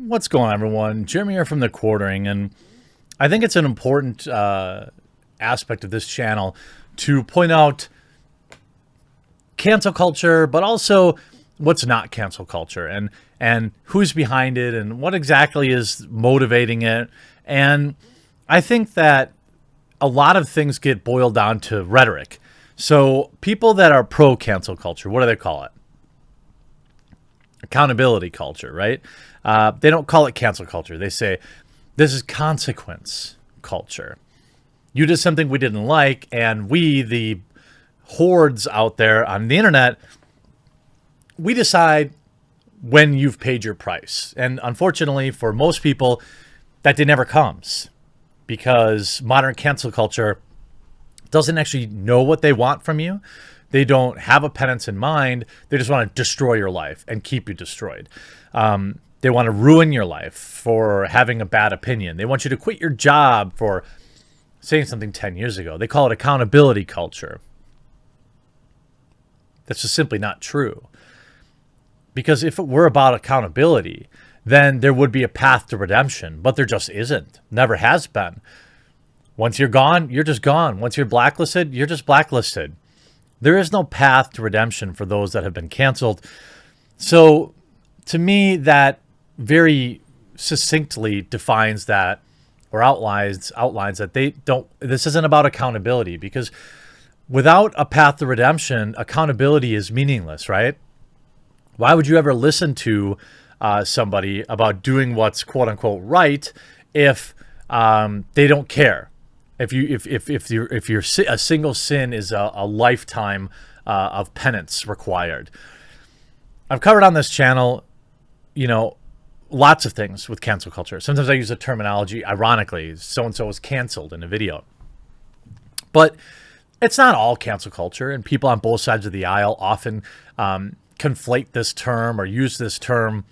What's going on, everyone? Jeremy here from The Quartering, and I think it's an important aspect of this channel to point out cancel culture, but also what's not cancel culture, and who's behind it, and what exactly is motivating it. And I think that a lot of things get boiled down to rhetoric. So people that are pro cancel culture, what do they call it? Accountability culture, right? They don't call it cancel culture. They say this is consequence culture. You did something we didn't like, and we, the hordes out there on the internet, we decide when you've paid your price. And unfortunately, for most people, that day never comes because modern cancel culture doesn't actually know what they want from you. They don't have a penance in mind. They just want to destroy your life and keep you destroyed. They want to ruin your life for having a bad opinion. They want you to quit your job for saying something 10 years ago. They call it accountability culture. That's just simply not true. Because if it were about accountability, then there would be a path to redemption, but there just isn't. Never has been. Once you're gone, you're just gone. Once you're blacklisted, you're just blacklisted. There is no path to redemption for those that have been canceled. So to me, that very succinctly defines that, or outlines that they don't, this isn't about accountability, because without a path to redemption, accountability is meaningless, right? Why would you ever listen to somebody about doing what's quote unquote right if they don't care? If a single sin is a lifetime of penance required. I've covered on this channel, lots of things with cancel culture. Sometimes I use the terminology, ironically, so-and-so was canceled in a video. But it's not all cancel culture, and people on both sides of the aisle often conflate this term or use this term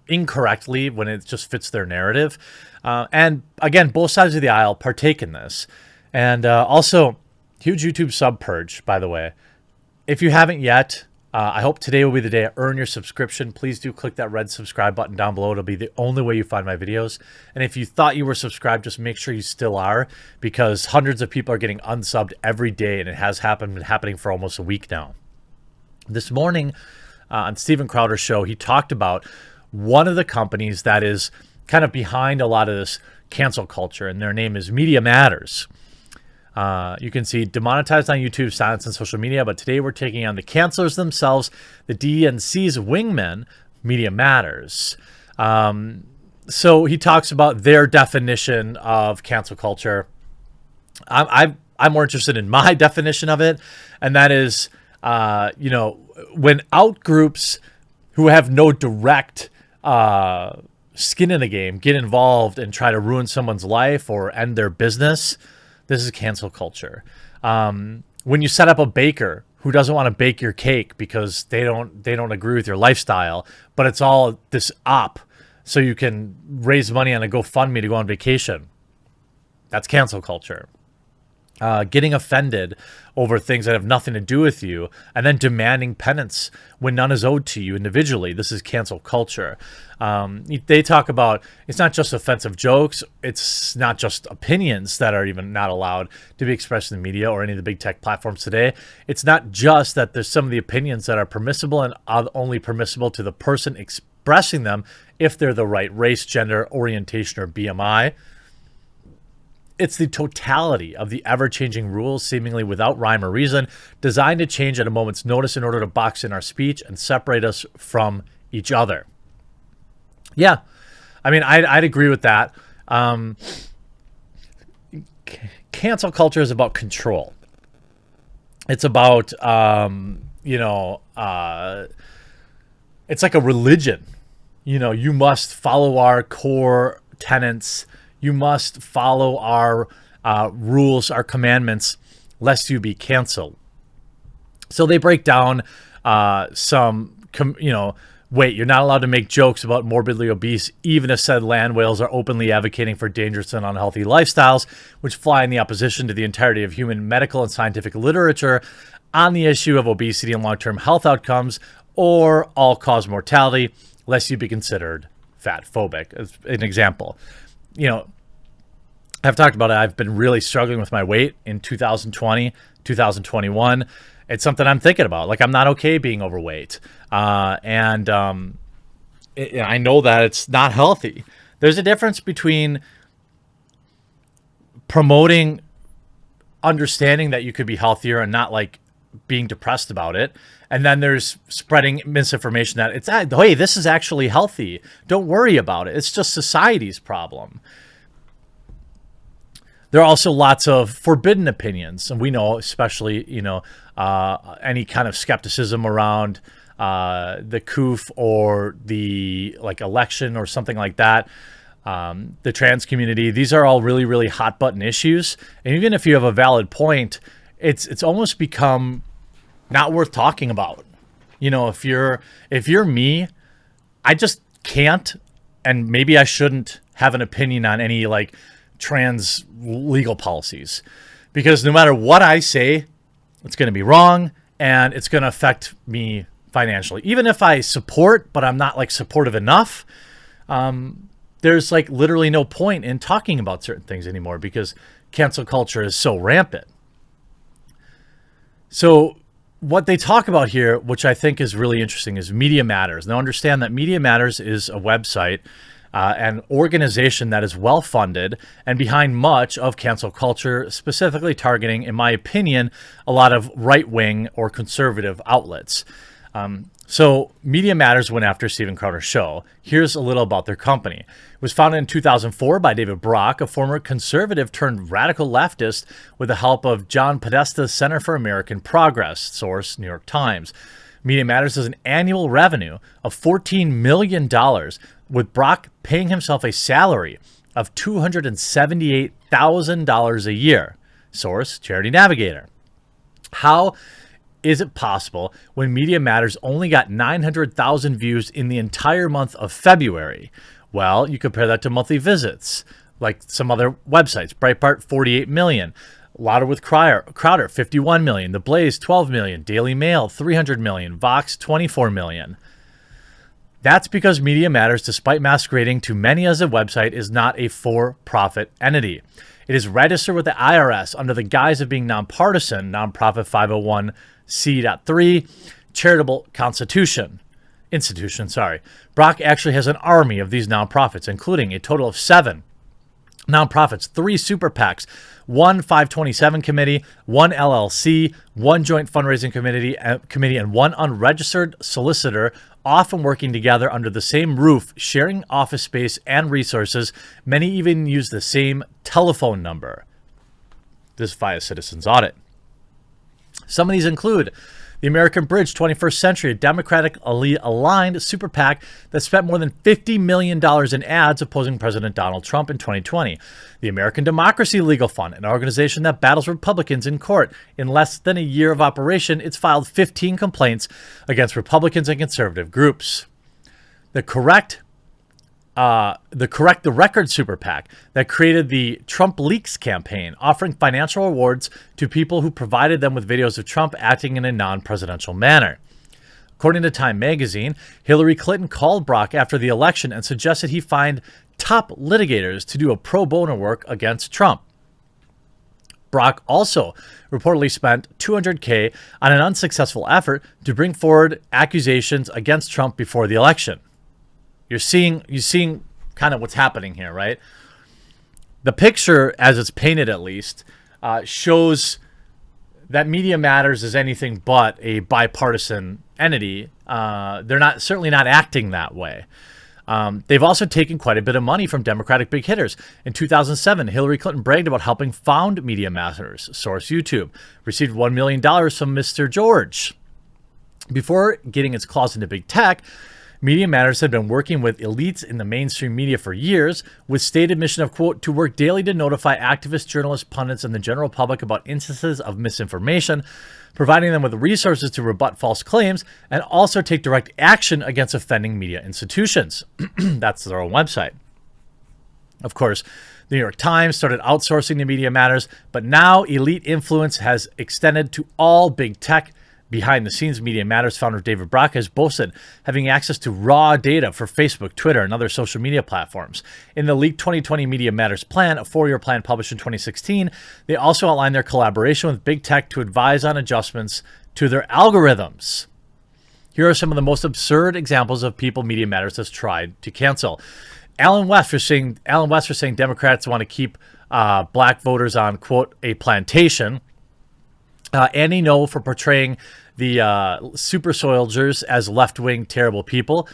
incorrectly when it just fits their narrative. And again, both sides of the aisle partake in this. And also, huge YouTube sub purge, by the way. If you haven't yet, I hope today will be the day to earn your subscription. Please do click that red subscribe button down below. It'll be the only way you find my videos. And if you thought you were subscribed, just make sure you still are, because hundreds of people are getting unsubbed every day, and it has been happening for almost a week now. This morning on Steven Crowder's show, he talked about one of the companies that is kind of behind a lot of this cancel culture, and their name is Media Matters. You can see demonetized on YouTube, silenced on social media, but today we're taking on the cancelers themselves, the DNC's wingmen, Media Matters. So he talks about their definition of cancel culture. I'm more interested in my definition of it, and that is, when out groups who have no direct skin in the game get involved and try to ruin someone's life or end their business. This is cancel culture. When you set up a baker who doesn't want to bake your cake because they don't agree with your lifestyle, but it's all this op so you can raise money on a GoFundMe to go on vacation. That's cancel culture. Getting offended over things that have nothing to do with you and then demanding penance when none is owed to you individually. This is cancel culture. They talk about it's not just offensive jokes. It's not just opinions that are even not allowed to be expressed in the media or any of the big tech platforms today. It's not just that there's some of the opinions that are permissible and are only permissible to the person expressing them if they're the right race, gender, orientation, or BMI. It's the totality of the ever-changing rules, seemingly without rhyme or reason, designed to change at a moment's notice in order to box in our speech and separate us from each other. Yeah, I mean, I'd agree with that. Cancel culture is about control. It's about, it's like a religion. You must follow our core tenets. You must follow our rules, our commandments, lest you be canceled. So they break down wait, you're not allowed to make jokes about morbidly obese, even if said land whales are openly advocating for dangerous and unhealthy lifestyles, which fly in the opposition to the entirety of human medical and scientific literature on the issue of obesity and long-term health outcomes, or all-cause mortality, lest you be considered fat phobic, as an example. You know, I've talked about it. I've been really struggling with my weight in 2020, 2021. It's something I'm thinking about. Like, I'm not okay being overweight. I know that it's not healthy. There's a difference between promoting understanding that you could be healthier and not like being depressed about it. And then there's spreading misinformation that it's, hey, this is actually healthy. Don't worry about it. It's just society's problem. There are also lots of forbidden opinions. And we know, especially, any kind of skepticism around the COOF or the election or something like that. The trans community, these are all really, really hot button issues. And even if you have a valid point, it's almost become not worth talking about. If you're me, I just can't, and maybe I shouldn't have an opinion on any trans legal policies, because no matter what I say, it's going to be wrong and it's going to affect me financially. Even if I support, but I'm not supportive enough, there's literally no point in talking about certain things anymore because cancel culture is so rampant. So what they talk about here, which I think is really interesting, is Media Matters. Now understand that Media Matters is a website, an organization that is well-funded and behind much of cancel culture, specifically targeting, in my opinion, a lot of right-wing or conservative outlets. So Media Matters went after Steven Crowder's show. Here's a little about their company. It was founded in 2004 by David Brock, a former conservative turned radical leftist, with the help of John Podesta's Center for American Progress, source New York Times. Media Matters has an annual revenue of $14 million, with Brock paying himself a salary of $278,000 a year, source Charity Navigator. How is it possible when Media Matters only got 900,000 views in the entire month of February? Well, you compare that to monthly visits, like some other websites. Breitbart, 48 million. Louder with Crowder, 51 million. The Blaze, 12 million. Daily Mail, 300 million. Vox, 24 million. That's because Media Matters, despite masquerading to many as a website, is not a for-profit entity. It is registered with the IRS under the guise of being nonpartisan, nonprofit 501c.3, charitable institution. Brock actually has an army of these nonprofits, including a total of 7 nonprofits, 3 super PACs, 1 527 committee, 1 LLC, 1 joint fundraising committee, and 1 unregistered solicitor, often working together under the same roof, sharing office space and resources. Many even use the same telephone number. This via Citizens Audit. Some of these include the American Bridge 21st Century, a Democratic-aligned super PAC that spent more than $50 million in ads opposing President Donald Trump in 2020. The American Democracy Legal Fund, an organization that battles Republicans in court. In less than a year of operation, it's filed 15 complaints against Republicans and conservative groups. The Correct the Record super PAC that created the Trump Leaks campaign, offering financial rewards to people who provided them with videos of Trump acting in a non-presidential manner. According to Time magazine, Hillary Clinton called Brock after the election and suggested he find top litigators to do a pro bono work against Trump. Brock also reportedly spent $200K on an unsuccessful effort to bring forward accusations against Trump before the election. You're seeing kind of what's happening here, right? The picture, as it's painted at least, shows that Media Matters is anything but a bipartisan entity. They're certainly not acting that way. They've also taken quite a bit of money from Democratic big hitters. In 2007, Hillary Clinton bragged about helping found Media Matters, source YouTube, received $1 million from Mr. George. Before getting its claws into big tech, Media Matters had been working with elites in the mainstream media for years, with stated mission of, quote, to work daily to notify activists, journalists, pundits, and the general public about instances of misinformation, providing them with resources to rebut false claims, and also take direct action against offending media institutions. That's their own website. Of course, the New York Times started outsourcing to Media Matters, but now elite influence has extended to all big tech Behind the scenes, Media Matters founder David Brock has boasted having access to raw data for Facebook, Twitter, and other social media platforms. In the leaked 2020 Media Matters plan, a 4-year plan published in 2016, they also outlined their collaboration with big tech to advise on adjustments to their algorithms. Here are some of the most absurd examples of people Media Matters has tried to cancel. Alan West for saying Democrats want to keep black voters on, quote, a plantation. Annie Ngo for portraying the super soldiers as left-wing terrible people.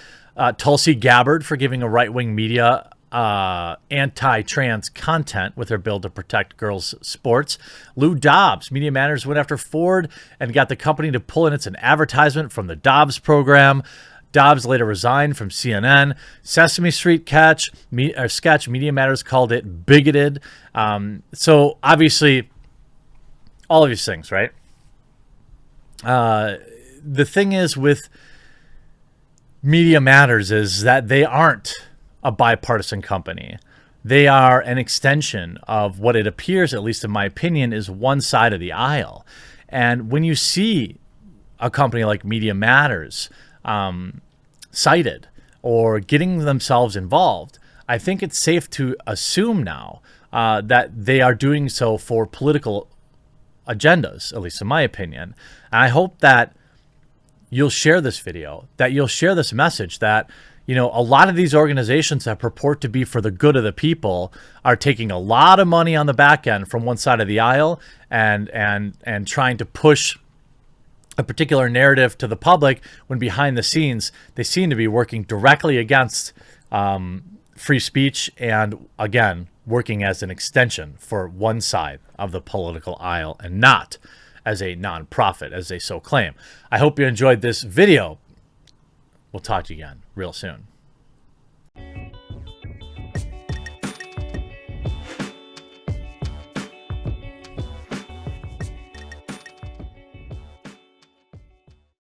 Tulsi Gabbard for giving a right-wing media anti-trans content with her bill to protect girls' sports. Lou Dobbs, Media Matters went after Ford and got the company to pull in its an advertisement from the Dobbs program. Dobbs later resigned from CNN. Sesame Street sketch, Media Matters called it bigoted. So obviously, all of these things, right? The thing is with Media Matters is that they aren't a bipartisan company. They are an extension of what it appears, at least in my opinion, is one side of the aisle. And when you see a company like Media Matters cited or getting themselves involved, I think it's safe to assume now that they are doing so for political agendas, at least in my opinion. And I hope that you'll share this video, that you'll share this message that, you know, a lot of these organizations that purport to be for the good of the people are taking a lot of money on the back end from one side of the aisle and trying to push a particular narrative to the public when behind the scenes they seem to be working directly against free speech and, again, working as an extension for one side of the political aisle and not as a nonprofit, as they so claim. I hope you enjoyed this video. We'll talk to you again real soon.